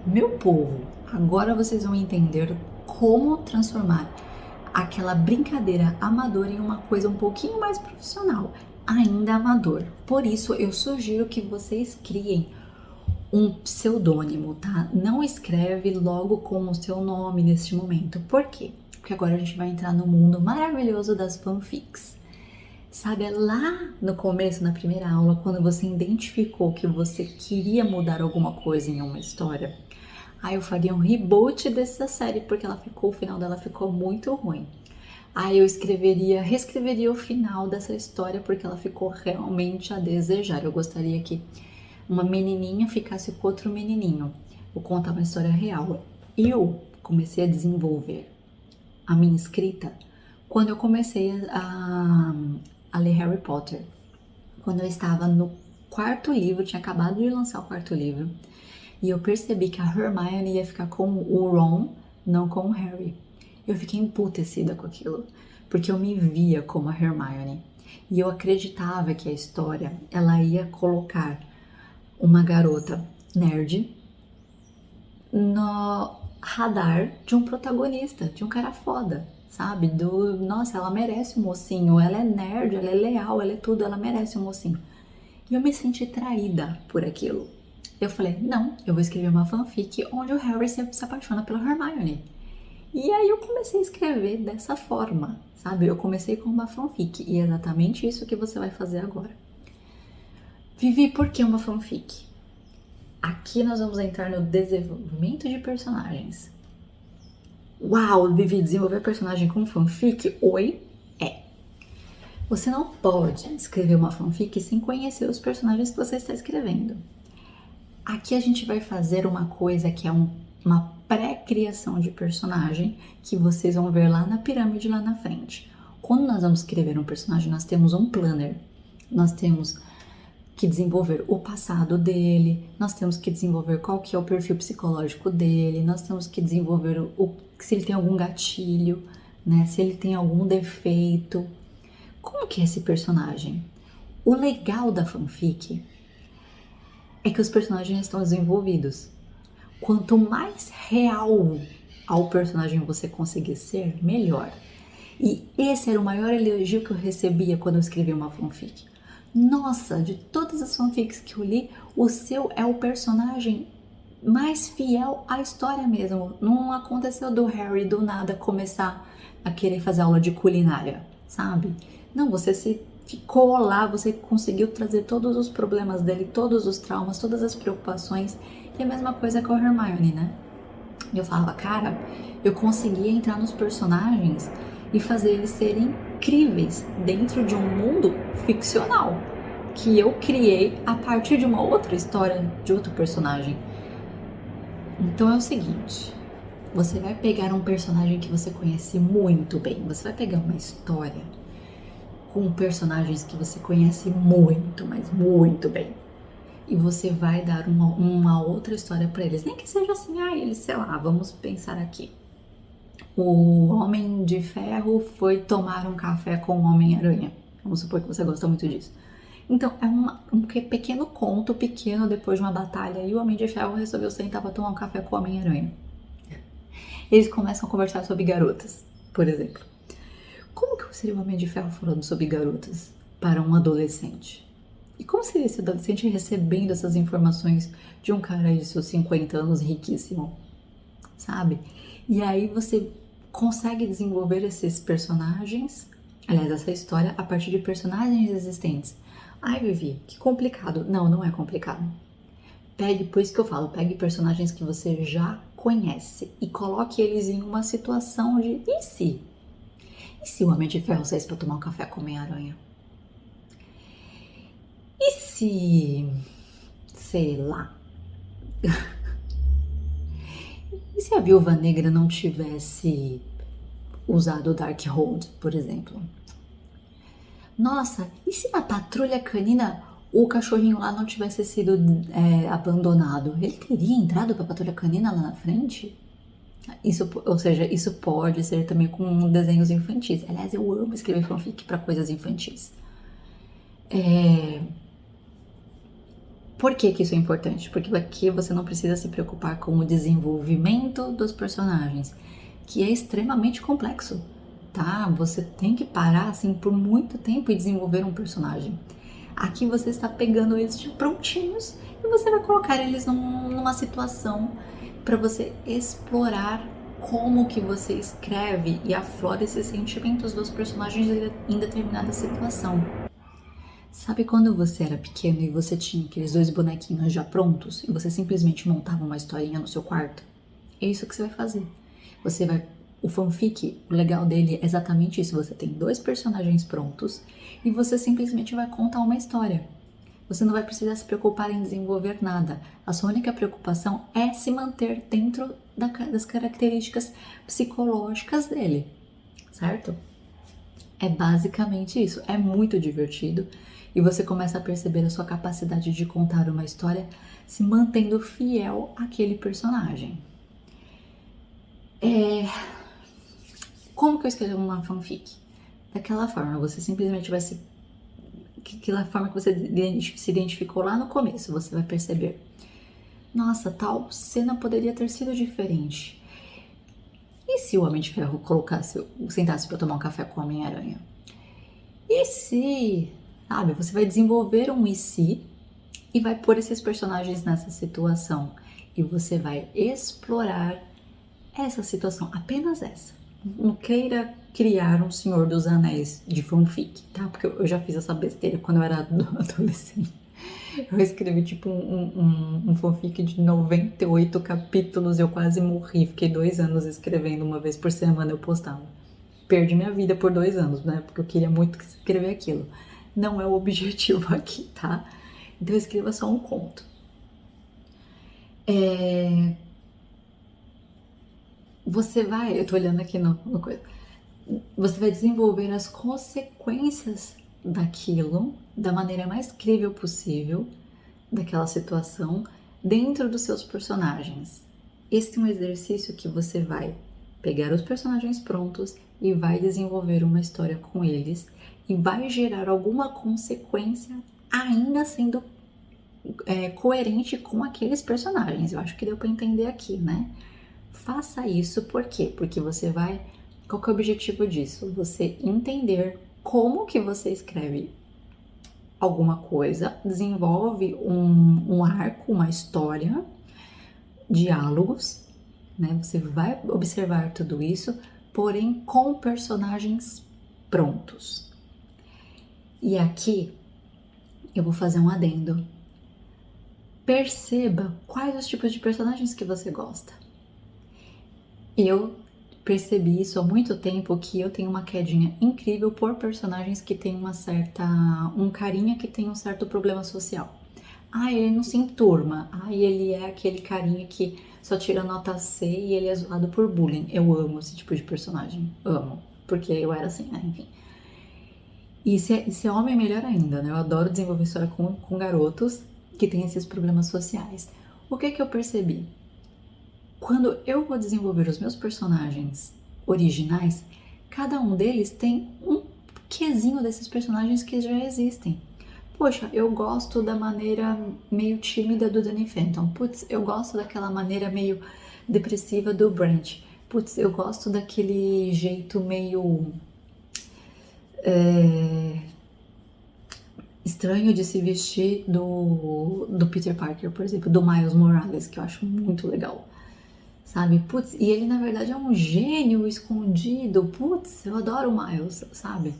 Meu povo, agora vocês vão entender como transformar aquela brincadeira amadora em uma coisa um pouquinho mais profissional, ainda amador. Por isso, eu sugiro que vocês criem um pseudônimo, tá? Não escreve logo com o seu nome neste momento. Por quê? Porque agora a gente vai entrar no mundo maravilhoso das fanfics. Sabe, lá no começo, na primeira aula, quando você identificou que você queria mudar alguma coisa em uma história, aí eu faria um reboot dessa série, porque o final dela ficou muito ruim. Aí eu reescreveria o final dessa história, porque ela ficou realmente a desejar. Eu gostaria que uma menininha ficasse com outro menininho. Vou contar uma história real. Eu comecei a desenvolver a minha escrita quando eu comecei a ler Harry Potter. Quando eu estava no quarto livro, tinha acabado de lançar o quarto livro, e eu percebi que a Hermione ia ficar com o Ron, não com o Harry. Eu fiquei emputecida com aquilo, porque eu me via como a Hermione. E eu acreditava que a história, ela ia colocar uma garota nerd no radar de um protagonista, de um cara foda, sabe? Nossa, ela merece um mocinho, ela é nerd, ela é leal, ela é tudo, ela merece um mocinho. E eu me senti traída por aquilo. Eu falei, não, eu vou escrever uma fanfic onde o Harry se apaixona pela Hermione. E aí eu comecei a escrever dessa forma, sabe? Eu comecei com uma fanfic e é exatamente isso que você vai fazer agora. Vivi, por que uma fanfic? Aqui nós vamos entrar no desenvolvimento de personagens. Uau, Vivi, desenvolver personagem com fanfic? Oi? É. Você não pode escrever uma fanfic sem conhecer os personagens que você está escrevendo. Aqui a gente vai fazer uma coisa que é uma pré-criação de personagem que vocês vão ver lá na pirâmide lá na frente. Quando nós vamos escrever um personagem, nós temos um planner. Nós temos que desenvolver o passado dele, nós temos que desenvolver qual que é o perfil psicológico dele, nós temos que desenvolver se ele tem algum gatilho, né? Se ele tem algum defeito. Como que é esse personagem? O legal da fanfic é que os personagens estão desenvolvidos. Quanto mais real ao personagem você conseguir ser, melhor. E esse era o maior elogio que eu recebia quando eu escrevi uma fanfic. Nossa, de todas as fanfics que eu li, o seu é o personagem mais fiel à história mesmo. Não aconteceu do Harry do nada começar a querer fazer aula de culinária, sabe? Não, você se ficou lá, você conseguiu trazer todos os problemas dele, todos os traumas, todas as preocupações. E a mesma coisa com a Hermione, né? E eu falava, cara, eu conseguia entrar nos personagens e fazer eles serem incríveis dentro de um mundo ficcional que eu criei a partir de uma outra história, de outro personagem. Então é o seguinte, você vai pegar um personagem que você conhece muito bem, você vai pegar uma história com personagens que você conhece muito, mas muito bem. E você vai dar uma outra história para eles. Nem que seja assim, eles, sei lá, vamos pensar aqui. O Homem de Ferro foi tomar um café com o Homem-Aranha. Vamos supor que você gosta muito disso. Então, é um pequeno conto, pequeno, depois de uma batalha, e o Homem de Ferro resolveu sentar para tomar um café com o Homem-Aranha. Eles começam a conversar sobre garotas, por exemplo. Como que seria o Homem de Ferro falando sobre garotas para um adolescente? E como seria esse adolescente recebendo essas informações de um cara de seus 50 anos riquíssimo, sabe? E aí você consegue desenvolver esses personagens, aliás, essa história, a partir de personagens existentes. Ai, Vivi, que complicado. Não, não é complicado. Pegue, por isso que eu falo, pegue personagens que você já conhece e coloque eles em uma situação de e se? E se o Homem de Ferro saísse pra tomar um café com o Homem-Aranha? E se, sei lá, e se a Viúva Negra não tivesse usado o Darkhold, por exemplo? Nossa, e se na Patrulha Canina o cachorrinho lá não tivesse sido abandonado? Ele teria entrado pra Patrulha Canina lá na frente? Isso, ou seja, isso pode ser também com desenhos infantis. Aliás, eu amo escrever fanfic pra coisas infantis. Por que que isso é importante? Porque aqui você não precisa se preocupar com o desenvolvimento dos personagens, que é extremamente complexo, tá? Você tem que parar assim por muito tempo e desenvolver um personagem. Aqui você está pegando eles de prontinhos e você vai colocar eles numa situação para você explorar como que você escreve e aflora esses sentimentos dos personagens em determinada situação. Sabe quando você era pequeno e você tinha aqueles 2 bonequinhos já prontos e você simplesmente montava uma historinha no seu quarto? É isso que você vai fazer. Você vai. O fanfic, o legal dele é exatamente isso. Você tem 2 personagens prontos e você simplesmente vai contar uma história. Você não vai precisar se preocupar em desenvolver nada. A sua única preocupação é se manter dentro das características psicológicas dele, certo? É basicamente isso. É muito divertido e você começa a perceber a sua capacidade de contar uma história se mantendo fiel àquele personagem. Como que eu escrevo uma fanfic? Daquela forma, você simplesmente vai se... Aquela forma que você se identificou lá no começo, você vai perceber. Nossa, tal cena poderia ter sido diferente. E se o Homem de Ferro sentasse para tomar um café com o Homem-Aranha? E se, sabe, você vai desenvolver um e se e vai pôr esses personagens nessa situação e você vai explorar essa situação, apenas essa. Não queira criar um Senhor dos Anéis de fanfic, tá? Porque eu já fiz essa besteira quando eu era adolescente. Eu escrevi tipo um fanfic de 98 capítulos, eu quase morri, fiquei 2 anos escrevendo, uma vez por semana eu postava. Perdi minha vida por 2 anos, né? Porque eu queria muito escrever aquilo. Não é o objetivo aqui, tá? Então escreva só um conto. Você vai, eu tô olhando aqui no coisa, você vai desenvolver as consequências daquilo da maneira mais crível possível, daquela situação, dentro dos seus personagens. Esse é um exercício que você vai pegar os personagens prontos e vai desenvolver uma história com eles e vai gerar alguma consequência ainda sendo coerente com aqueles personagens. Eu acho que deu para entender aqui, né? Faça isso, por quê? Porque você vai... Qual que é o objetivo disso? Você entender como que você escreve alguma coisa, desenvolve um arco, uma história, diálogos, né? Você vai observar tudo isso, porém com personagens prontos. E aqui eu vou fazer um adendo. Perceba quais os tipos de personagens que você gosta. Eu percebi isso há muito tempo, que eu tenho uma quedinha incrível por personagens que têm um carinha que tem um certo problema social. Ele não se enturma. Ele é aquele carinha que só tira nota C e ele é zoado por bullying. Eu amo esse tipo de personagem. Amo. Porque eu era assim, né? Enfim. E se é homem, melhor ainda, né? Eu adoro desenvolver história com garotos que têm esses problemas sociais. O que eu percebi? Quando eu vou desenvolver os meus personagens originais, cada um deles tem um quezinho desses personagens que já existem. Poxa, eu gosto da maneira meio tímida do Danny Phantom. Putz, eu gosto daquela maneira meio depressiva do Brent. Putz, eu gosto daquele jeito meio... estranho de se vestir do Peter Parker, por exemplo, do Miles Morales, que eu acho muito legal. Sabe? Putz, e ele na verdade é um gênio escondido. Putz, eu adoro o Miles, sabe?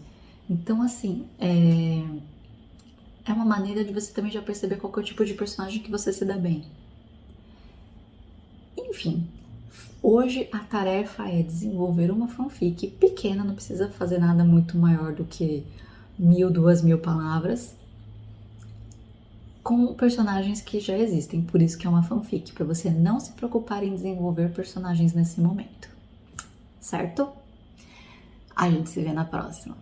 Então, assim, é uma maneira de você também já perceber qual que é o tipo de personagem que você se dá bem. Enfim, hoje a tarefa é desenvolver uma fanfic pequena, não precisa fazer nada muito maior do que 1.000, 2.000 palavras, com personagens que já existem, por isso que é uma fanfic, para você não se preocupar em desenvolver personagens nesse momento, certo? A gente se vê na próxima.